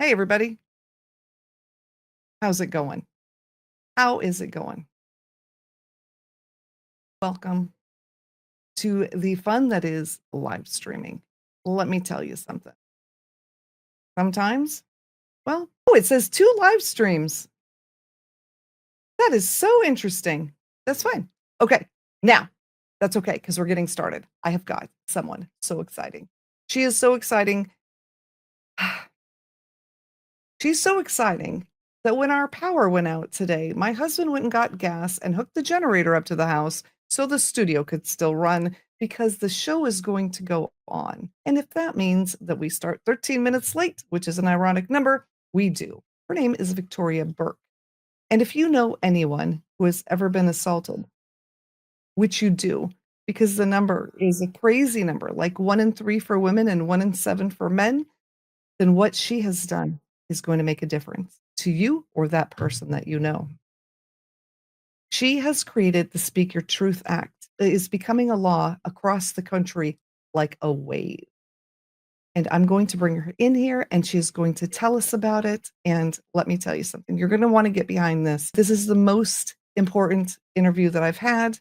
Hey, everybody. How's it going? How is it going? Welcome to the fun that is live streaming. Let me tell you something. Sometimes, it says two live streams. That is so interesting. That's fine. Okay. Now, that's okay because we're getting started. I have got someone so exciting. She is so exciting. She's so exciting that when our power went out today, my husband went and got gas and hooked the generator up to the house so the studio could still run because the show is going to go on. And if that means that we start 13 minutes late, which is an ironic number, we do. Her name is Victoria Burke. And if you know anyone who has ever been assaulted, which you do, because the number is a crazy number, like 1 in 3 for women and 1 in 7 for men, then what she has done is going to make a difference to you or that person that you know. She has created the Speak Your Truth Act that is becoming a law across the country like a wave. And I'm going to bring her in here and she's going to tell us about it. And let me tell you something, you're going to want to get behind this. This is the most important interview that I've had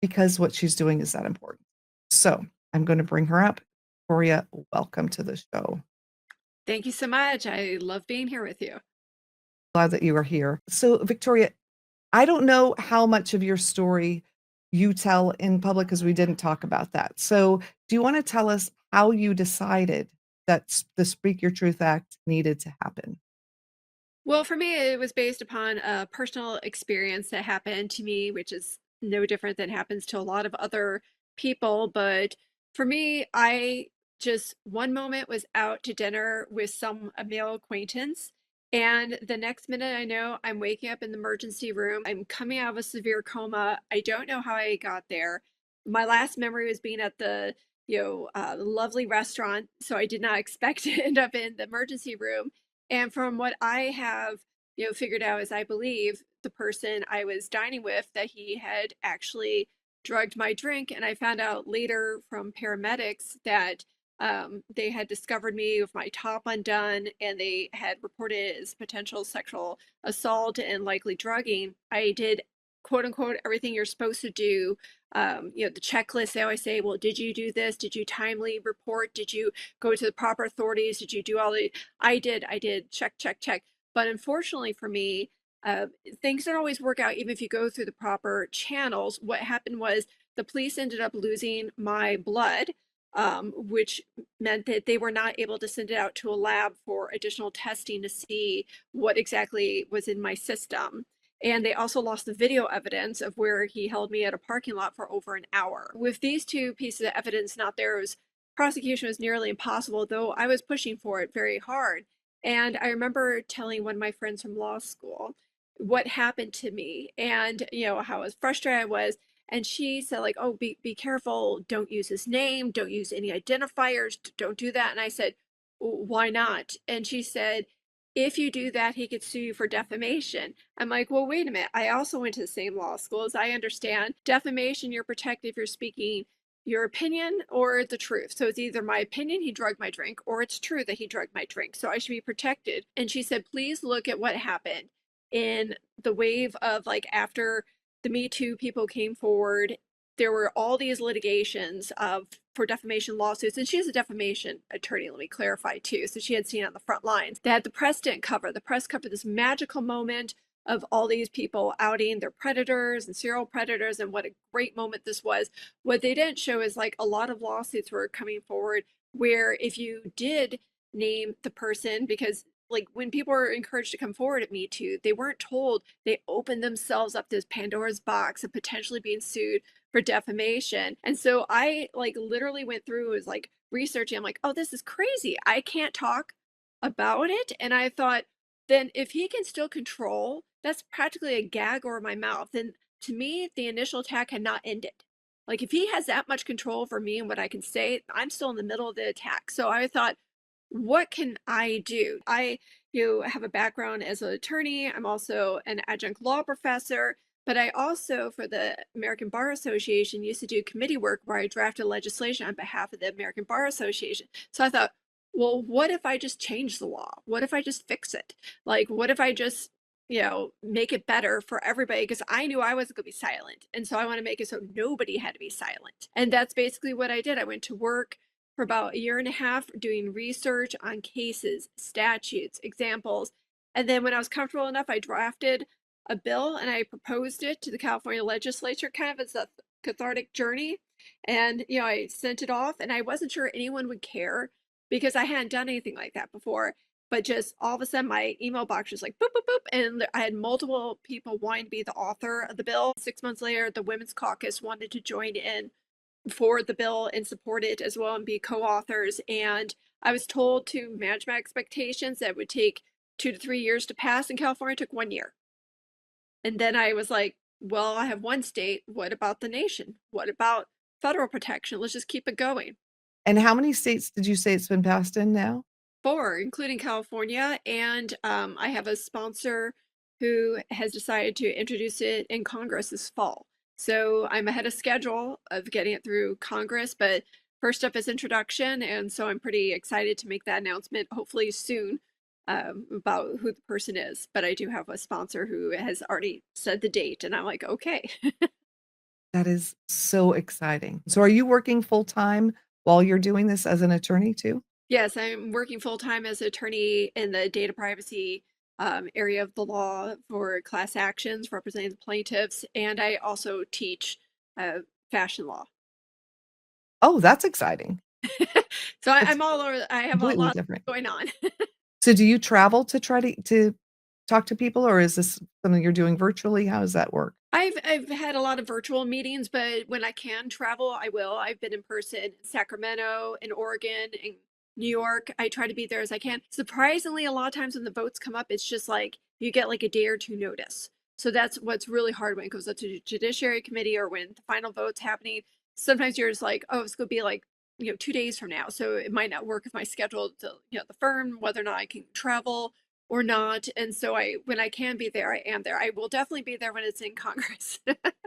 because what she's doing is that important. So I'm going to bring her up. Victoria, welcome to the show. Thank you so much. I love being here with you. Glad that you are here. So, Victoria, I don't know how much of your story you tell in public because we didn't talk about that. So, do you want to tell us how you decided that the Speak Your Truth Act needed to happen? Well, for me, it was based upon a personal experience that happened to me, which is no different than happens to a lot of other people. But for me, I just one moment was out to dinner with a male acquaintance. And the next minute I know I'm waking up in the emergency room. I'm coming out of a severe coma. I don't know how I got there. My last memory was being at the lovely restaurant. So I did not expect to end up in the emergency room. And from what I have, figured out is I believe the person I was dining with that he had actually drugged my drink. And I found out later from paramedics that they had discovered me with my top undone and they had reported it as potential sexual assault and likely drugging. I did quote unquote everything you're supposed to do. The checklist, they always say, well, did you do this? Did you timely report? Did you go to the proper authorities? Did you do all the I did, check, check, check. But unfortunately for me, uh, things don't always work out, even if you go through the proper channels. What happened was the police ended up losing my blood, which meant that they were not able to send it out to a lab for additional testing to see what exactly was in my system. And they also lost the video evidence of where he held me at a parking lot for over an hour. With these two pieces of evidence not there, it was prosecution was nearly impossible, though I was pushing for it very hard. And I remember telling one of my friends from law school what happened to me and, how as frustrated I was. And she said, like, oh, be careful. Don't use his name. Don't use any identifiers. Don't do that. And I said, why not? And she said, if you do that, he could sue you for defamation. I'm like, well, wait a minute. I also went to the same law school. As I understand, defamation, you're protected if you're speaking your opinion or the truth. So it's either my opinion, he drugged my drink, or it's true that he drugged my drink. So I should be protected. And she said, please look at what happened in the wave of like after the Me Too people came forward. There were all these litigations of for defamation lawsuits, and she's a defamation attorney, let me clarify too. So she had seen on the front lines that the press didn't cover. The press covered this magical moment of all these people outing their predators and serial predators and what a great moment this was. What they didn't show is like a lot of lawsuits were coming forward where if you did name the person, because like when people were encouraged to come forward at Me Too, they weren't told they opened themselves up this Pandora's box of potentially being sued for defamation. And so I like literally went through, was like researching. I'm like, oh, this is crazy. I can't talk about it. And I thought, then if he can still control, that's practically a gag over my mouth. Then to me, the initial attack had not ended. Like if he has that much control over me and what I can say, I'm still in the middle of the attack. So I thought, what can I do? I have a background as an attorney. I'm also an adjunct law professor, but I also, for the American Bar Association, used to do committee work where I drafted legislation on behalf of the American Bar Association. So I thought, well, what if I just change the law? What if I just fix it? Like, what if I just, make it better for everybody? Because I knew I wasn't going to be silent. And so I want to make it so nobody had to be silent. And that's basically what I did. I went to work for about a year and a half doing research on cases, statutes, examples. And then when I was comfortable enough, I drafted a bill and I proposed it to the California legislature kind of as a cathartic journey. And, I sent it off and I wasn't sure anyone would care because I hadn't done anything like that before. But just all of a sudden, my email box was like boop, boop, boop. And I had multiple people wanting to be the author of the bill. 6 months later, the Women's Caucus wanted to join in for the bill and support it as well and be co-authors. And I was told to manage my expectations that it would take 2 to 3 years to pass. In California, it took 1 year. And then I was like, well, I have one state. What about the nation? What about federal protection? Let's just keep it going. And how many states did you say it's been passed in now? Four, including California. And I have a sponsor who has decided to introduce it in Congress this fall. So I'm ahead of schedule of getting it through Congress, but first up is introduction. And so I'm pretty excited to make that announcement hopefully soon about who the person is. But I do have a sponsor who has already said the date, and I'm like, okay. That is so exciting. So are you working full time while you're doing this as an attorney too? Yes, I'm working full time as an attorney in the data privacy area of the law for class actions representing the plaintiffs, and I also teach uh, fashion law. Oh, that's exciting. So It's I'm all over. I have a completely lot different. going on. So do you travel to try to talk to people, or is this something you're doing virtually? How does that work? I've had a lot of virtual meetings, but when I can travel, I will. I've been in person in Sacramento, in Oregon, in New York. I try to be there as I can. Surprisingly, a lot of times when the votes come up, it's just like you get like a day or two notice. So that's what's really hard when it goes up to the Judiciary Committee or when the final vote's happening. Sometimes you're just like, oh, it's going to be like 2 days from now, so it might not work with my schedule to the firm, whether or not I can travel or not. And so when I can be there, I am there. I will definitely be there when it's in Congress.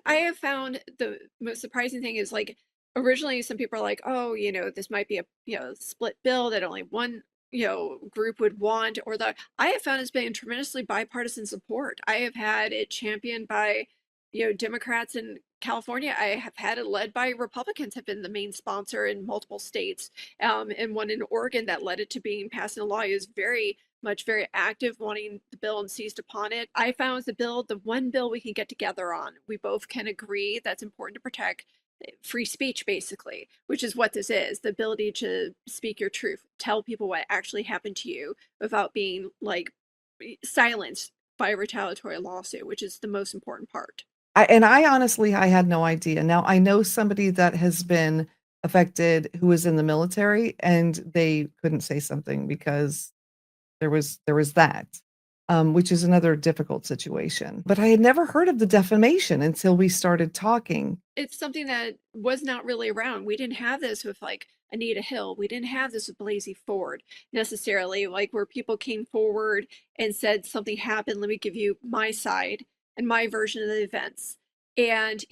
I have found the most surprising thing is like originally some people are like, oh, this might be a split bill that only one group would want, or that I have found it's been tremendously bipartisan support. I have had it championed by Democrats in California. I have had it led by Republicans, have been the main sponsor in multiple states, and one in Oregon that led it to being passed in law is very active, wanting the bill and seized upon it. I found with the bill, the one bill we can get together on, we both can agree that's important to protect free speech, basically, which is what this is, the ability to speak your truth, tell people what actually happened to you without being like silenced by a retaliatory lawsuit, which is the most important part. I honestly I had no idea. Now I know somebody that has been affected who was in the military, and they couldn't say something because there was that, which is another difficult situation. But I had never heard of the defamation until we started talking. It's something that was not really around. We didn't have this with like Anita Hill. We didn't have this with Blasey Ford necessarily, like where people came forward and said something happened. Let me give you my side and my version of the events. And,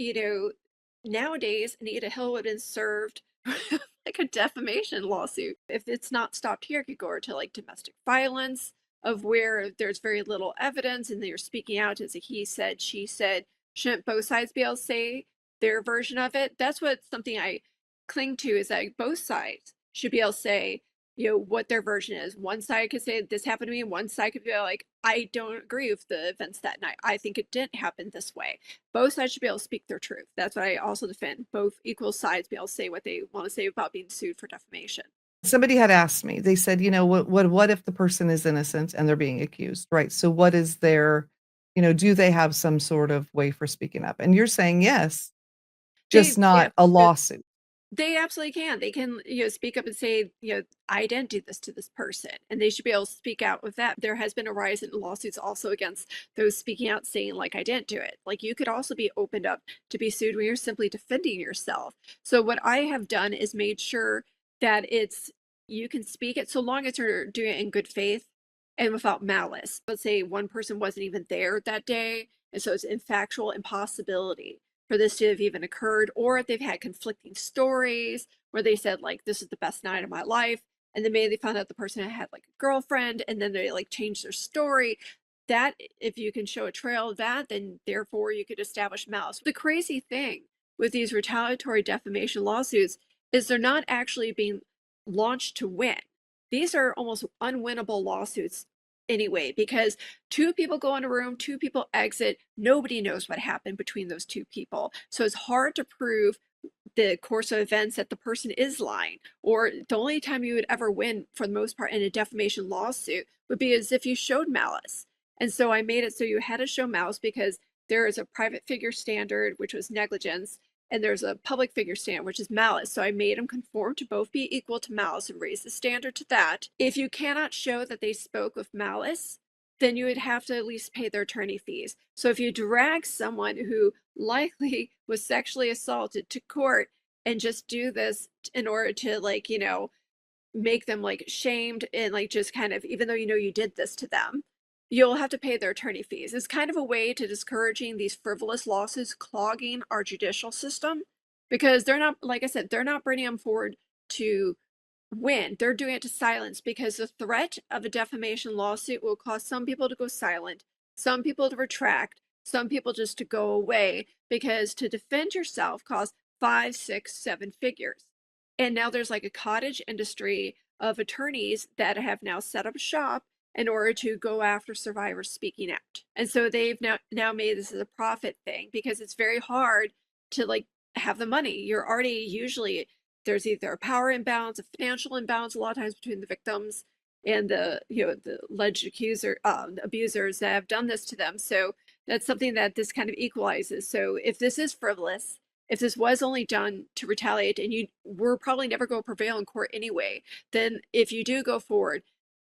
nowadays, Anita Hill would have been served like a defamation lawsuit. If it's not stopped here, it could go to like domestic violence, of where there's very little evidence and they're speaking out as a he said, she said. Shouldn't both sides be able to say their version of it? That's what something I cling to, is that both sides should be able to say, what their version is. One side could say this happened to me, and one side could be like, I don't agree with the events that night. I think it didn't happen this way. Both sides should be able to speak their truth. That's what I also defend. Both equal sides be able to say what they want to say about being sued for defamation. Somebody had asked me, they said, what if the person is innocent and they're being accused, right? So what is their, do they have some sort of way for speaking up? And you're saying yes, They just not a lawsuit. They absolutely can. They can, speak up and say, I didn't do this to this person. And they should be able to speak out with that. There has been a rise in lawsuits also against those speaking out saying, like, I didn't do it. Like, you could also be opened up to be sued when you're simply defending yourself. So what I have done is made sure that you can speak it so long as you're doing it in good faith and without malice. Let's say one person wasn't even there that day, and so it's in factual impossibility for this to have even occurred, or if they've had conflicting stories where they said like, this is the best night of my life, and then maybe they found out the person had like a girlfriend, and then they like changed their story. That if you can show a trail of that, then therefore you could establish malice. The crazy thing with these retaliatory defamation lawsuits is they're not actually being launched to win. These are almost unwinnable lawsuits anyway, because two people go in a room, two people exit, nobody knows what happened between those two people. So it's hard to prove the course of events that the person is lying. Or the only time you would ever win, for the most part, in a defamation lawsuit would be as if you showed malice. And so I made it so you had to show malice because there is a private figure standard, which was negligence, and there's a public figure standard, which is malice. So I made them conform to both be equal to malice and raise the standard to that. If you cannot show that they spoke with malice, then you would have to at least pay their attorney fees. So if you drag someone who likely was sexually assaulted to court and just do this in order to, like, make them like shamed and like just kind of, even though you did this to them, you'll have to pay their attorney fees. It's kind of a way to discouraging these frivolous lawsuits clogging our judicial system, because they're not, like I said, they're not bringing them forward to win. They're doing it to silence, because the threat of a defamation lawsuit will cause some people to go silent, some people to retract, some people just to go away, because to defend yourself costs 5, 6, 7 figures. And now there's like a cottage industry of attorneys that have now set up shop in order to go after survivors speaking out. And so they've now made this as a profit thing, because it's very hard to like have the money. You're already usually, there's either a power imbalance, a financial imbalance a lot of times between the victims and the alleged abusers that have done this to them. So that's something that this kind of equalizes. So if this is frivolous, if this was only done to retaliate, and you were probably never going to prevail in court anyway, then if you do go forward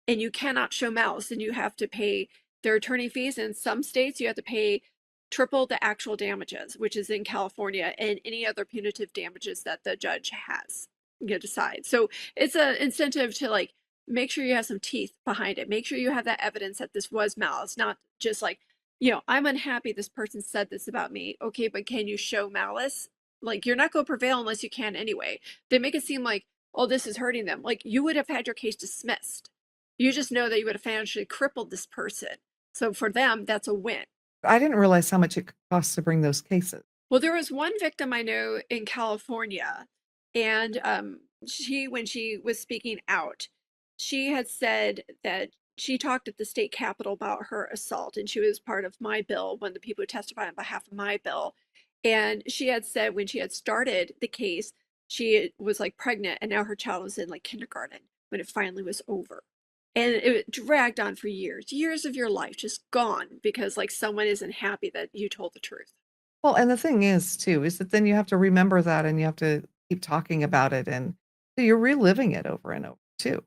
and you cannot show malice, then you have to pay their attorney fees. In some states, you have to pay triple the actual damages, which is in California, and any other punitive damages that the judge has decide. So it's an incentive to like make sure you have some teeth behind it. Make sure you have that evidence that this was malice, not just like, I'm unhappy this person said this about me. Okay, but can you show malice? Like, you're not going to prevail unless you can anyway. They make it seem like, oh, this is hurting them. Like, you would have had your case dismissed. You just know that you would have financially crippled this person. So for them, that's a win. I didn't realize how much it costs to bring those cases. Well, there was one victim I know in California, and when she was speaking out, she had said that she talked at the state capitol about her assault, and she was part of my bill, one of the people who testified on behalf of my bill. And she had said when she had started the case, she was like pregnant, and now her child was in like kindergarten when it finally was over. And it dragged on for years, years of your life just gone because like someone isn't happy that you told the truth. Well, and the thing is too, is that then you have to remember that and you have to keep talking about it, and so you're reliving it over and over too.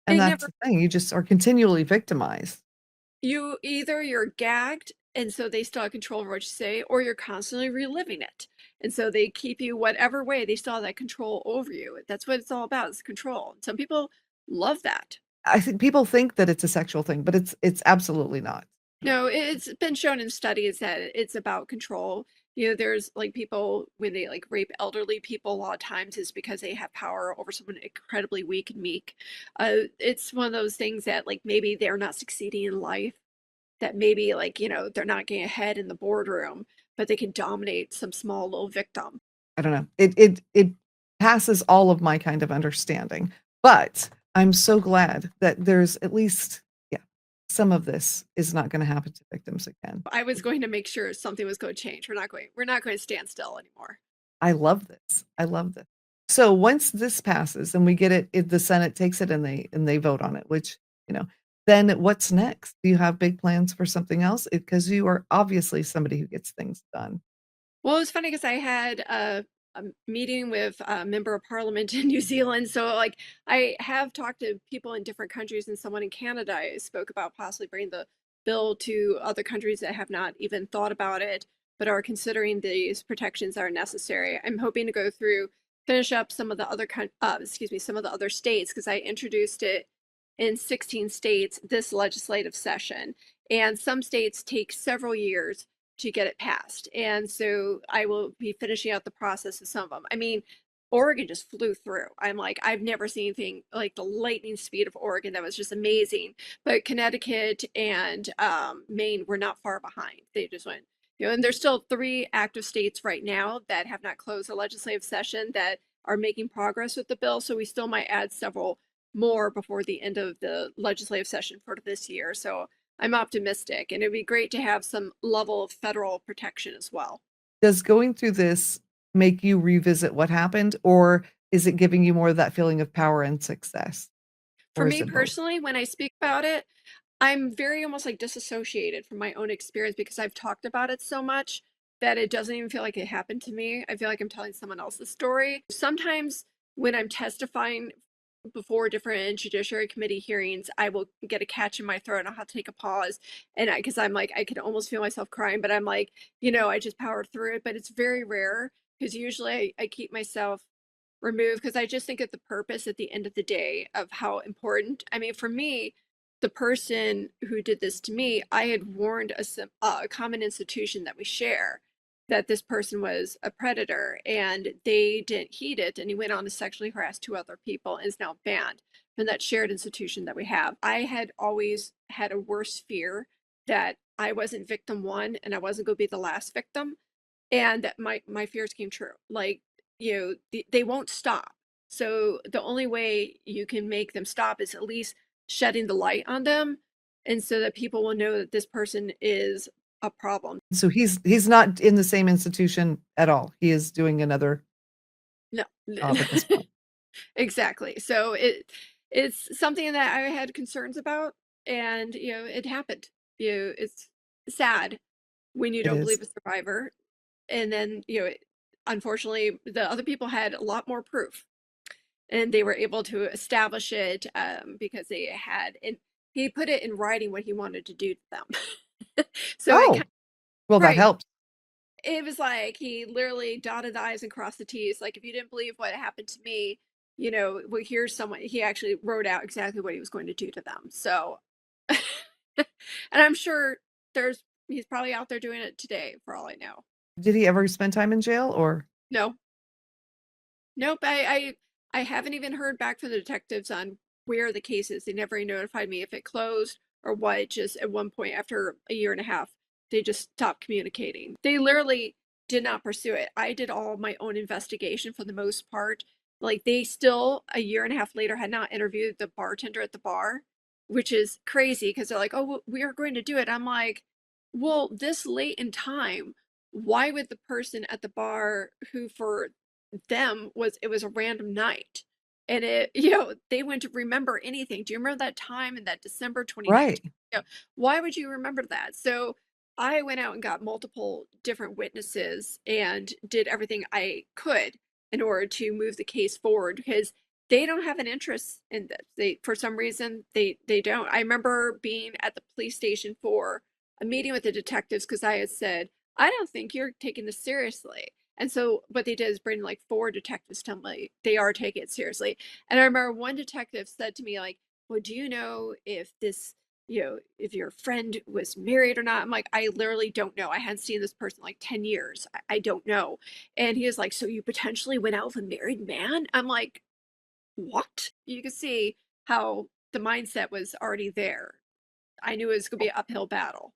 And It that's never the thing, you just are continually victimized. you're gagged, and so they still have control over what you say, or you're constantly reliving it. And so they keep you whatever way, they still have that control over you. That's what it's all about, is control. Some people love that. I think people think that it's a sexual thing, but it's absolutely not. No, it's been shown in studies that it's about control. There's like people when they like rape elderly people, a lot of times is because they have power over someone incredibly weak and meek. It's one of those things that like maybe they're not succeeding in life, that maybe like, they're not getting ahead in the boardroom, but they can dominate some small little victim. I don't know. It passes all of my kind of understanding, but I'm so glad that there's at least, yeah, some of this is not gonna happen to victims again. I was going to make sure something was going to change. We're not going to stand still anymore. I love this. I love this. So once this passes and we get it, if the Senate takes it and they vote on it, which, you know, then what's next? Do you have big plans for something else? Because you are obviously somebody who gets things done. Well, it's funny because I had a meeting with a member of parliament in New Zealand. So, like, I have talked to people in different countries, and someone in Canada I spoke about possibly bringing the bill to other countries that have not even thought about it, but are considering these protections that are necessary. I'm hoping to go through, finish up some of the other, some of the other states, because I introduced it in 16 states this legislative session. And some states take several years to get it passed. And so I will be finishing out the process of some of them. I mean, Oregon just flew through. I'm like, I've never seen anything like the lightning speed of Oregon. That was just amazing. But Connecticut and Maine were not far behind. They just went, and there's still three active states right now that have not closed the legislative session that are making progress with the bill. So we still might add several more before the end of the legislative session for this year. So I'm optimistic, and it'd be great to have some level of federal protection as well. Does going through this make you revisit what happened, or is it giving you more of that feeling of power and success, For or is me it both? personally, when I speak about it, I'm very almost like disassociated from my own experience because I've talked about it so much that it doesn't even feel like it happened to me. I feel like I'm telling someone else's story. Sometimes when I'm testifying before different judiciary committee hearings, I will get a catch in my throat and I'll have to take a pause. And because I'm like, I can almost feel myself crying, but I'm like, I just powered through it. But it's very rare because usually I keep myself removed because I just think of the purpose at the end of the day of how important. I mean, for me, the person who did this to me, I had warned a common institution that we share that this person was a predator, and they didn't heed it, and he went on to sexually harass two other people and is now banned from that shared institution that we have. I had always had a worse fear that I wasn't victim one and I wasn't going to be the last victim, and that my fears came true. Like, they won't stop. So the only way you can make them stop is at least shedding the light on them, and so that people will know that this person is a problem. So he's not in the same institution at all. He is doing another No. job at this point. Exactly. So it's something that I had concerns about, and it happened. It's sad when you It don't is. believe a survivor, and then unfortunately the other people had a lot more proof, and they were able to establish it, because they had, and he put it in writing what he wanted to do to them. So it kind Oh, well, that right. helps. It was like he literally dotted the i's and crossed the t's. Like, if you didn't believe what happened to me, well, here's someone. He actually wrote out exactly what he was going to do to them. So, and I'm sure he's probably out there doing it today, for all I know. Did he ever spend time in jail or No, nope. I haven't even heard back from the detectives on where the case is. They never notified me if it closed or what. Just at one point, after a year and a half, they just stopped communicating. They literally did not pursue it. I did all my own investigation for the most part. Like, they still, a year and a half later, had not interviewed the bartender at the bar, which is crazy because they're like, "Oh, we are going to do it." I'm like, well, this late in time, why would the person at the bar, who for them it was a random night, and they wouldn't remember anything. Do you remember that time in that December 2019? right? Why would you remember that? So I went out and got multiple different witnesses and did everything I could in order to move the case forward, because they don't have an interest in this. They, for some reason, they don't. I remember being at the police station for a meeting with the detectives because I had said, I don't think you're taking this seriously. And so what they did is bring like four detectives to me. They are taking it seriously. And I remember one detective said to me, like, well, do you know if if your friend was married or not? I'm like, I literally don't know. I hadn't seen this person like 10 years. I don't know. And he was like, so you potentially went out with a married man? I'm like, what? You could see how the mindset was already there. I knew it was going to be an uphill battle.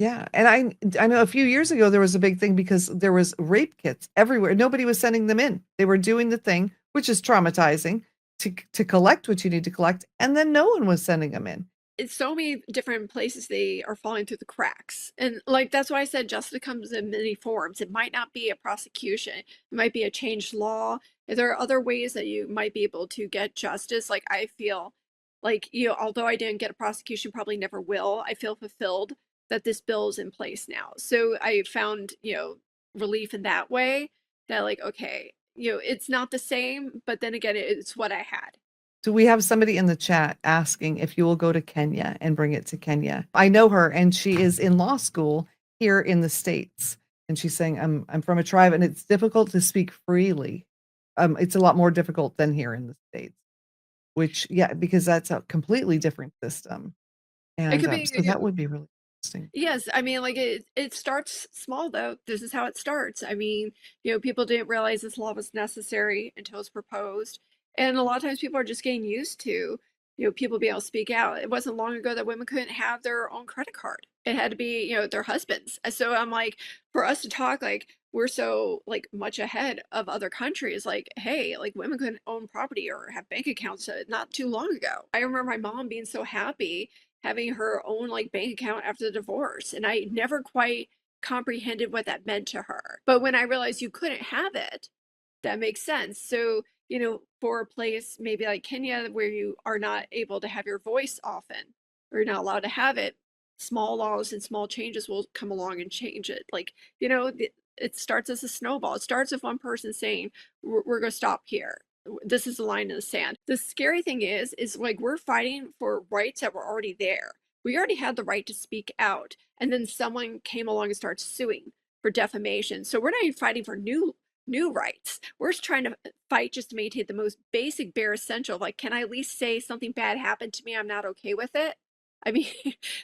Yeah, and I know a few years ago there was a big thing because there was rape kits everywhere. Nobody was sending them in. They were doing the thing, which is traumatizing, to collect what you need to collect, and then no one was sending them in. It's so many different places they are falling through the cracks. And like, that's why I said justice comes in many forms. It might not be a prosecution, it might be a changed law. There are other ways that you might be able to get justice. Like, I feel like, although I didn't get a prosecution, probably never will, I feel fulfilled that this bill is in place now. So I found, relief in that way, that like, okay, it's not the same, but then again, it's what I had. So we have somebody in the chat asking if you will go to Kenya and bring it to Kenya. I know her and she is in law school here in the States. And she's saying, I'm from a tribe and it's difficult to speak freely. It's a lot more difficult than here in the States, which, yeah, because that's a completely different system. It And could be, so that would be really. Interesting. Yes, I mean, like it starts small though. This is how it starts. I mean, people didn't realize this law was necessary until it's proposed. And a lot of times people are just getting used to, people being able to speak out. It wasn't long ago that women couldn't have their own credit card. It had to be, their husbands. And so I'm like, for us to talk like we're so like much ahead of other countries, like, hey, like women couldn't own property or have bank accounts not too long ago. I remember my mom being so happy having her own like bank account after the divorce. And I never quite comprehended what that meant to her. But when I realized you couldn't have it, that makes sense. So, for a place maybe like Kenya where you are not able to have your voice often, or you're not allowed to have it, small laws and small changes will come along and change it. Like, it starts as a snowball. It starts with one person saying, we're going to stop here. This is the line in the sand. The scary thing is like we're fighting for rights that were already there. We already had the right to speak out, and then someone came along and started suing for defamation. So we're not even fighting for new rights. We're just trying to fight just to maintain the most basic bare essential. Like, can I at least say something bad happened to me? I'm not okay with it. I mean,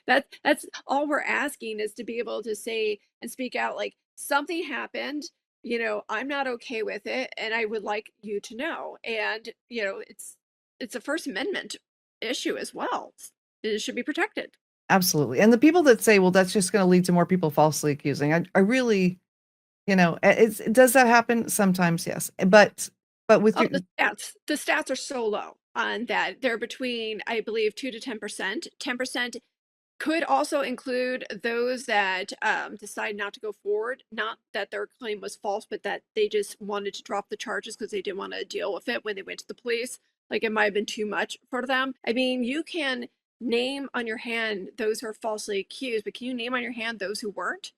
that's all we're asking is to be able to say and speak out like something happened, I'm not okay with it and I would like you to know. And, it's a First Amendment issue as well. It should be protected. Absolutely. And the people that say, well, that's just going to lead to more people falsely accusing. I really, does that happen? Sometimes, yes. But with Oh, your, the stats are so low on that. They're between, I believe, 2 to 10%. 10% could also include those that decide not to go forward, not that their claim was false, but that they just wanted to drop the charges because they didn't want to deal with it when they went to the police. Like it might have been too much for them. I mean, you can name on your hand those who are falsely accused, but can you name on your hand those who weren't?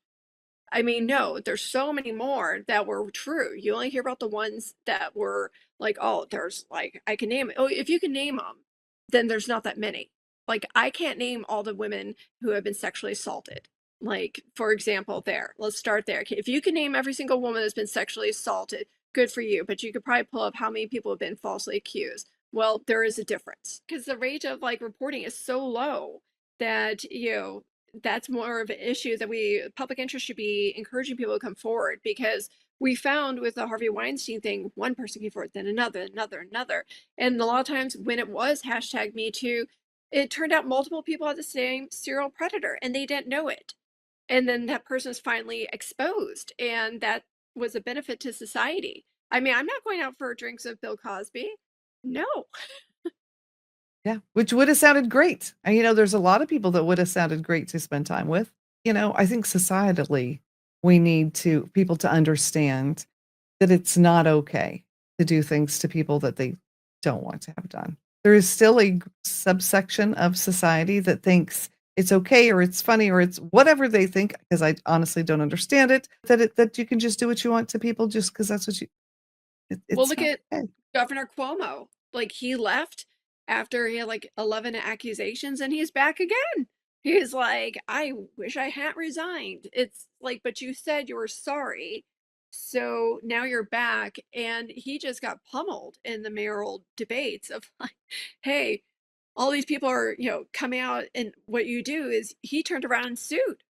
I mean, no, there's so many more that were true. You only hear about the ones that were like, oh, there's like, I can name it. Oh, if you can name them, then there's not that many. Like, I can't name all the women who have been sexually assaulted. Like, for example, there, let's start there. If you can name every single woman that's been sexually assaulted, good for you. But you could probably pull up how many people have been falsely accused. Well, there is a difference because the rate of like reporting is so low that, that's more of an issue that public interest should be encouraging people to come forward because we found with the Harvey Weinstein thing, one person came forward, then another. And a lot of times when it was hashtag Me Too, it turned out multiple people had the same serial predator and they didn't know it. And then that person is finally exposed. And that was a benefit to society. I mean, I'm not going out for drinks with Bill Cosby. No. yeah, which would have sounded great. And, there's a lot of people that would have sounded great to spend time with. I think societally, we need people to understand that it's not okay to do things to people that they don't want to have done. There is still a subsection of society that thinks it's okay or it's funny or it's whatever they think, because I honestly don't understand it, that you can just do what you want to people just because that's what Well, it's look not at okay. Governor Cuomo. Like he left after he had like 11 accusations and he's back again. He's like, I wish I hadn't resigned. It's like, but you said you were sorry. So now you're back. And he just got pummeled in the mayoral debates of like, hey, all these people are, coming out. And what you do is he turned around and sued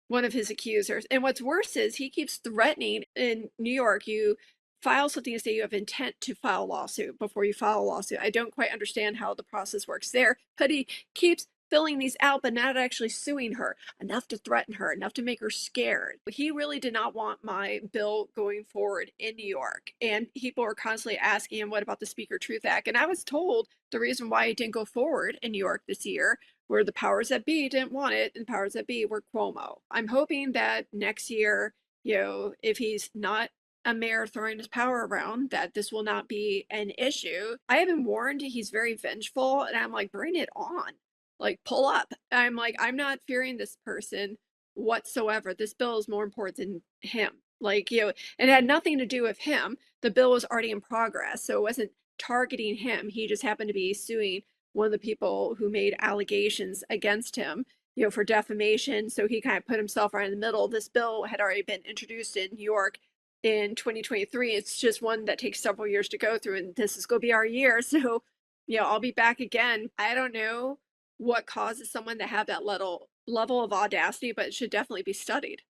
one of his accusers. And what's worse is he keeps threatening in New York, you file something to say you have intent to file a lawsuit before you file a lawsuit. I don't quite understand how the process works there, but he keeps filling these out, but not actually suing her enough to threaten her, enough to make her scared. He really did not want my bill going forward in New York. And people are constantly asking him, what about the Speaker Truth Act? And I was told the reason why it didn't go forward in New York this year where the powers that be didn't want it and powers that be were Cuomo. I'm hoping that next year, if he's not a mayor throwing his power around, that this will not be an issue. I have been warned he's very vengeful, and I'm like, bring it on. Like, pull up. I'm like, I'm not fearing this person whatsoever. This bill is more important than him. Like, it had nothing to do with him. The bill was already in progress, so it wasn't targeting him. He just happened to be suing one of the people who made allegations against him, for defamation. So he kind of put himself right in the middle. This bill had already been introduced in New York in 2023. It's just one that takes several years to go through, and this is going to be our year. So, I'll be back again. I don't know what causes someone to have that level of audacity, but it should definitely be studied.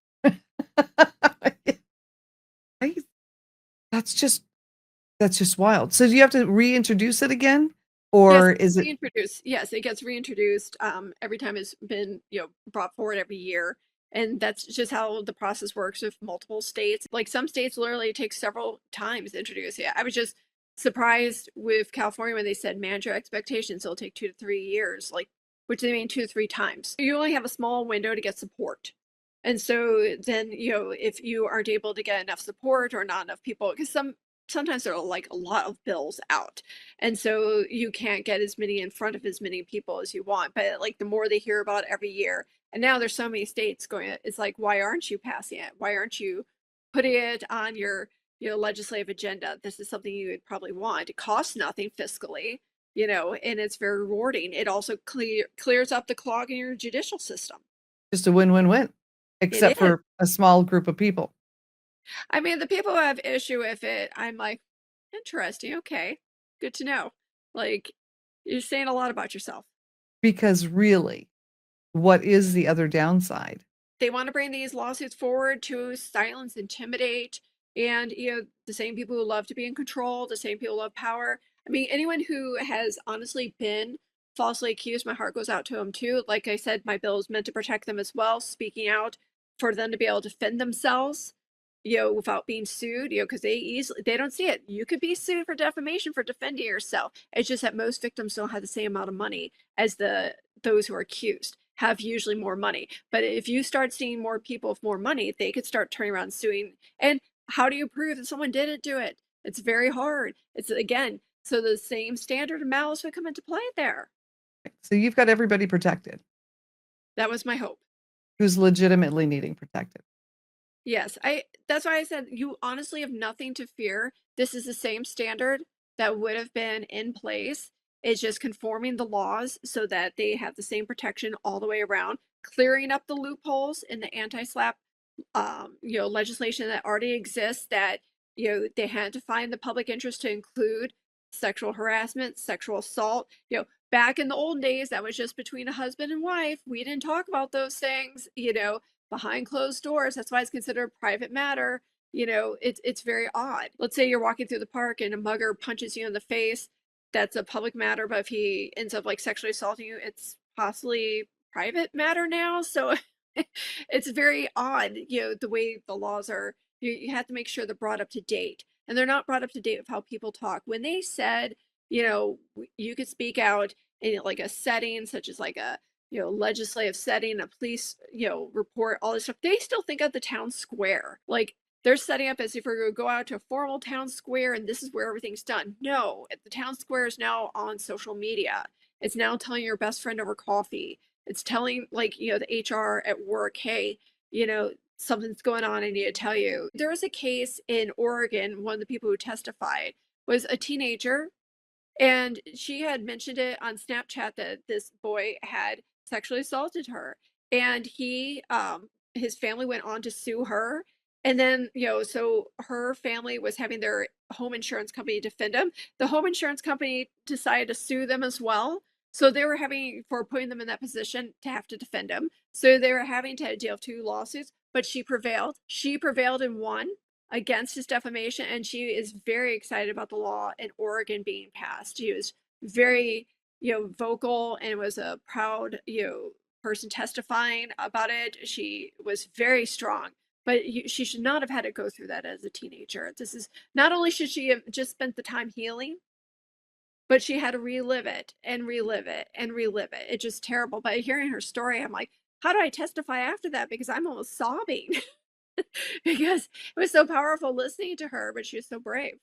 Right? That's just that's just wild. So do you have to reintroduce it again? Yes, Or is it reintroduced. Yes, it gets reintroduced, every time it's been, brought forward every year, and that's just how the process works with multiple states. Like, some states literally take several times to introduce it. I was just surprised with California when they said manage your expectations, it'll take 2 to 3 years, like, which they mean 2 to 3 times. You only have a small window to get support. And so then, if you aren't able to get enough support or not enough people, because sometimes there are like a lot of bills out, and so you can't get as many in front of as many people as you want. But like the more they hear about it every year, and now there's so many states going, it's like, why aren't you passing it? Why aren't you putting it on your legislative agenda? This is something you would probably want. It costs nothing fiscally, and it's very rewarding. It also clears up the clog in your judicial system. just a win-win-win, It except is. for a small group of people? I mean, the people who have issue with it, I'm like, interesting, okay, good to know. Like, you're saying a lot about yourself. Because really, what is the other downside? They want to bring these lawsuits forward to silence, intimidate, and the same people who love to be in control, the same people who love power. I mean, anyone who has honestly been falsely accused, my heart goes out to them too. Like I said, my bill is meant to protect them as well, speaking out for them to be able to defend themselves, without being sued, because they don't see it. You could be sued for defamation for defending yourself. It's just that most victims don't have the same amount of money as those who are accused have usually more money. But if you start seeing more people with more money, they could start turning around suing. And how do you prove that someone didn't do it? It's very hard. It's again, so the same standard of malice would come into play there. So you've got everybody protected That was my hope. who's legitimately needing protected. Yes, I that's why I said you honestly have nothing to fear. This is the same standard that would have been in place. It's just conforming the laws so that they have the same protection all the way around, clearing up the loopholes in the anti-SLAPP legislation that already exists, that they had to find the public interest to include sexual harassment, sexual assault. Back in the old days, that was just between a husband and wife. We didn't talk about those things, behind closed doors. That's why it's considered a private matter. It's very odd. Let's say you're walking through the park and a mugger punches you in the face. That's a public matter, but if he ends up like sexually assaulting you, it's possibly private matter now. So it's very odd, the way the laws are. You have to make sure they're brought up to date. And they're not brought up to date with how people talk. When they said, you could speak out in like a setting such as like a legislative setting, a police, report, all this stuff, they still think of the town square. Like they're setting up as if we're going to go out to a formal town square and this is where everything's done. No, the town square is now on social media. It's now telling your best friend over coffee. It's telling like, the HR at work, hey, something's going on, I need to tell you. There was a case in Oregon, one of the people who testified was a teenager, and she had mentioned it on Snapchat that this boy had sexually assaulted her. And his family went on to sue her. And then, so her family was having their home insurance company defend them. The home insurance company decided to sue them as well. So they were having, for putting them in that position, to have to defend them. So they were having to deal with two lawsuits, but she prevailed. She prevailed and won against his defamation, and she is very excited about the law in Oregon being passed. She was very, vocal, and was a proud, person testifying about it. She was very strong, but she should not have had to go through that as a teenager. This is not only should she have just spent the time healing, but she had to relive it and relive it and relive it. It's just terrible. But hearing her story, I'm like, how do I testify after that? Because I'm almost sobbing. Because it was so powerful listening to her, but she was so brave.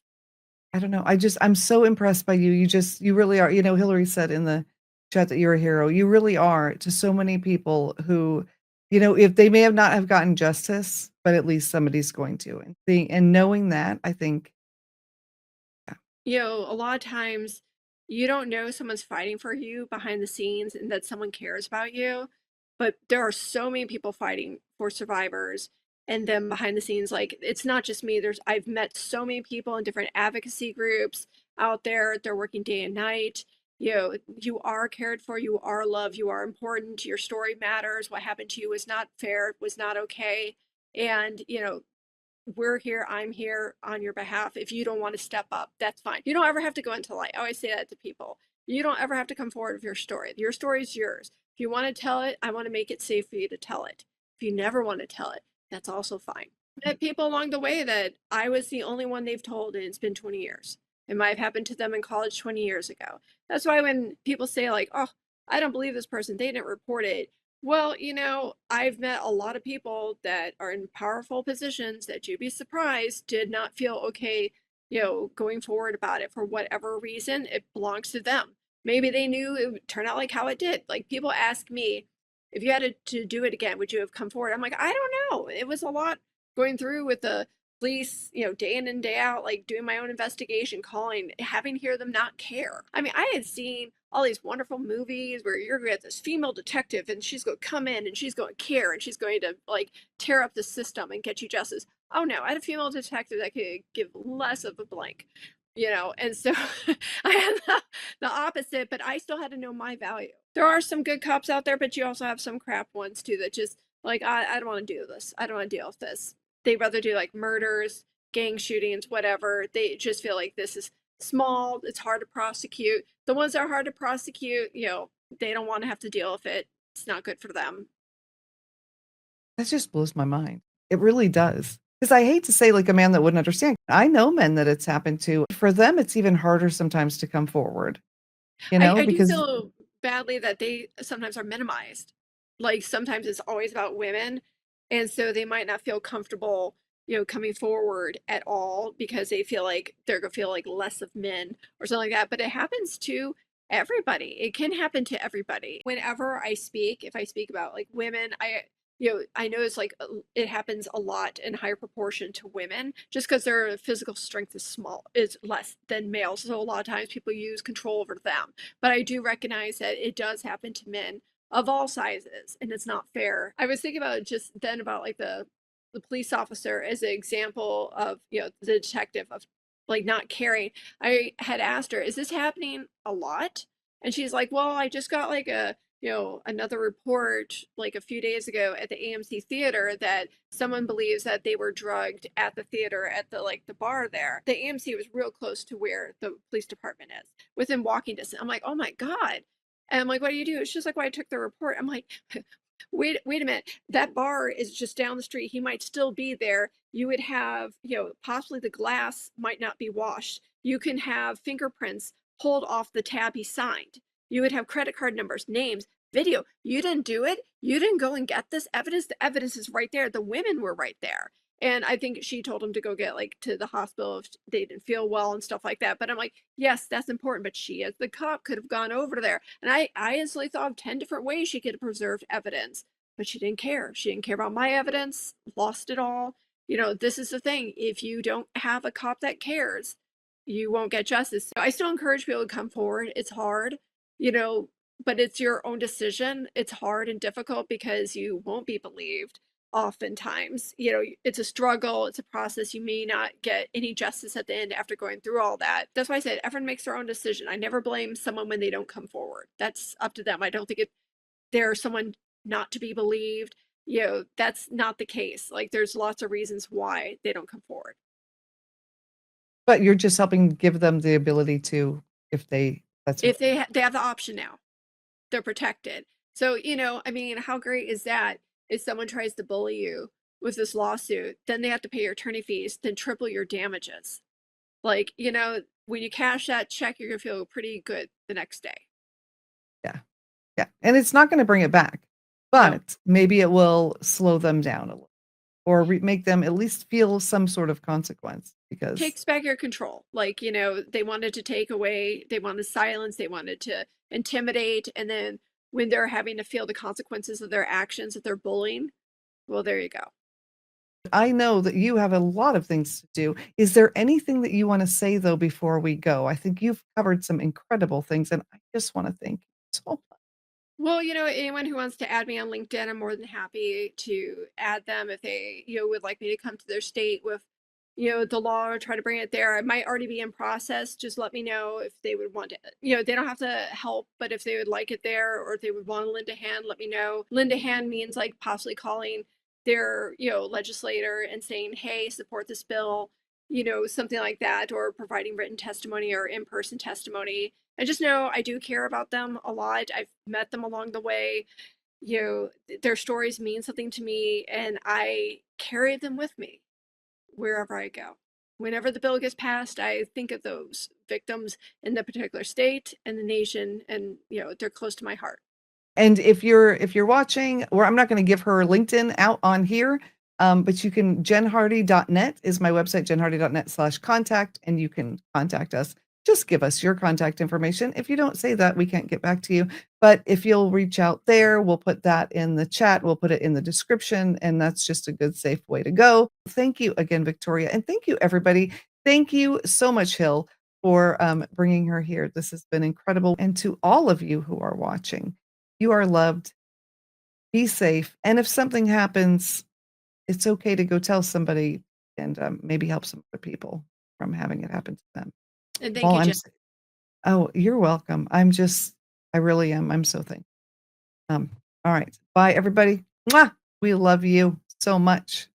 I don't know. I'm so impressed by you. You really are. Hillary said in the chat that you're a hero. You really are to so many people who, if they may have not have gotten justice, but at least somebody's going to. And knowing that, I think, yeah, A lot of times you don't know someone's fighting for you behind the scenes and that someone cares about you, but there are so many people fighting for survivors and them behind the scenes. Like, it's not just me. I've met so many people in different advocacy groups out there. They're working day and night. You are cared for, you are loved, you are important, your story matters, what happened to you was not fair, was not okay. And, we're here, I'm here on your behalf. If you don't want to step up, that's fine. You don't ever have to go into light. I always say that to people. You don't ever have to come forward with your story. Your story is yours. If you want to tell it, I want to make it safe for you to tell it. If you never want to tell it, that's also fine. Met people along the way that I was the only one they've told, and it's been 20 years. It might have happened to them in college 20 years ago. That's why when people say, like, oh, I don't believe this person, they didn't report it. Well, I've met a lot of people that are in powerful positions that you'd be surprised did not feel okay, going forward about it for whatever reason. It belongs to them. Maybe they knew it would turn out like how it did. Like people ask me, if you had to do it again, would you have come forward? I'm like, I don't know. It was a lot going through with the police, day in and day out, like doing my own investigation, calling, having to hear them not care. I mean, I had seen all these wonderful movies where you're gonna get this female detective and she's going to come in and she's going to care and she's going to like tear up the system and get you justice. Oh no, I had a female detective that could give less of a blank, and so I had the opposite, but I still had to know my value. There are some good cops out there, but you also have some crap ones too that just like, I don't want to do this. I don't want to deal with this. They'd rather do like murders, gang shootings, whatever. They just feel like this is small, it's hard to prosecute. The ones that are hard to prosecute, they don't want to have to deal with it. It's not good for them. That just blows my mind. It really does. Because I hate to say like a man that wouldn't understand. I know men that it's happened to. For them, it's even harder sometimes to come forward, I do because feel badly that they sometimes are minimized. Like sometimes it's always about women, and so they might not feel comfortable, coming forward at all because they feel like they're gonna feel like less of men or something like that. But it happens to everybody. It can happen to everybody. Whenever I speak, if I speak about like women, I notice like it happens a lot in higher proportion to women just because their physical strength is less than males. So a lot of times people use control over them. But I do recognize that it does happen to men of all sizes, and it's not fair. I was thinking about it just then about like the police officer as an example of the detective of like not caring. I had asked her, "Is this happening a lot?" And she's like, "Well, I just got like another report like a few days ago at the AMC theater that someone believes that they were drugged at the theater at the bar there. The AMC was real close to where the police department is, within walking distance." I'm like, "Oh my God." And I'm like, "What do you do?" It's just like, "Why I took the report." I'm like, wait a minute. That bar is just down the street. He might still be there. You would have, possibly the glass might not be washed. You can have fingerprints pulled off the tab he signed. You would have credit card numbers, names, video. You didn't do it. You didn't go and get this evidence. The evidence is right there. The women were right there." And I think she told him to go get like to the hospital if they didn't feel well and stuff like that. But I'm like, yes, that's important. But she, as the cop, could have gone over there. And I instantly thought of 10 different ways she could have preserved evidence, but she didn't care. She didn't care about my evidence, lost it all. This is the thing. If you don't have a cop that cares, you won't get justice. So I still encourage people to come forward. It's hard, you know, but it's your own decision. It's hard and difficult because you won't be believed oftentimes. It's a struggle, it's a process. You may not get any justice at the end after going through all that. That's why I said everyone makes their own decision. I never blame someone when they don't come forward. That's up to them. I don't think they're someone not to be believed. That's not the case. Like there's lots of reasons why they don't come forward. but you're just helping give them the ability to if they that's If they have the option now, they're protected. So, I mean, how great is that? If someone tries to bully you with this lawsuit, then they have to pay your attorney fees, then triple your damages. Like, when you cash that check, you're gonna feel pretty good the next day. yeah, yeah, and it's not gonna bring it back, No, but maybe it will slow them down a little, or make them at least feel some sort of consequence because takes back your control. Like, they wanted to take away, they wanted silence, they wanted to intimidate, and then when they're having to feel the consequences of their actions, if they're bullying, well, there you go. I know that you have a lot of things to do. Is there anything that you wanna say, though, before we go? I think you've covered some incredible things, and I just wanna thank you so Well, anyone who wants to add me on LinkedIn, I'm more than happy to add them if they, would like me to come to their state with the law or try to bring it there. It might already be in process. Just let me know if they would want to, they don't have to help, but if they would like it there or if they would want to lend a hand, let me know. Lend a hand means like possibly calling their, legislator and saying, hey, support this bill, something like that, or providing written testimony or in person testimony. I just know I do care about them a lot. I've met them along the way. Their stories mean something to me, and I carry them with me wherever I go. Whenever the bill gets passed, I think of those victims in the particular state and the nation, and they're close to my heart. And if you're watching, or I'm not going to give her LinkedIn out on here, but you can jenhardy.net is my website, jenhardy.net/contact, and you can contact us. Just give us your contact information. If you don't say that, we can't get back to you. But if you'll reach out there, we'll put that in the chat. We'll put it in the description, and that's just a good, safe way to go. Thank you again, Victoria, and thank you, everybody. Thank you so much, Hill, for bringing her here. This has been incredible. And to all of you who are watching, you are loved. Be safe. And if something happens, it's okay to go tell somebody and maybe help some other people from having it happen to them. And thank While you, I'm, Jen. s- oh, you're welcome. I really am. I'm so thankful. All right. Bye, everybody. Mwah! We love you so much.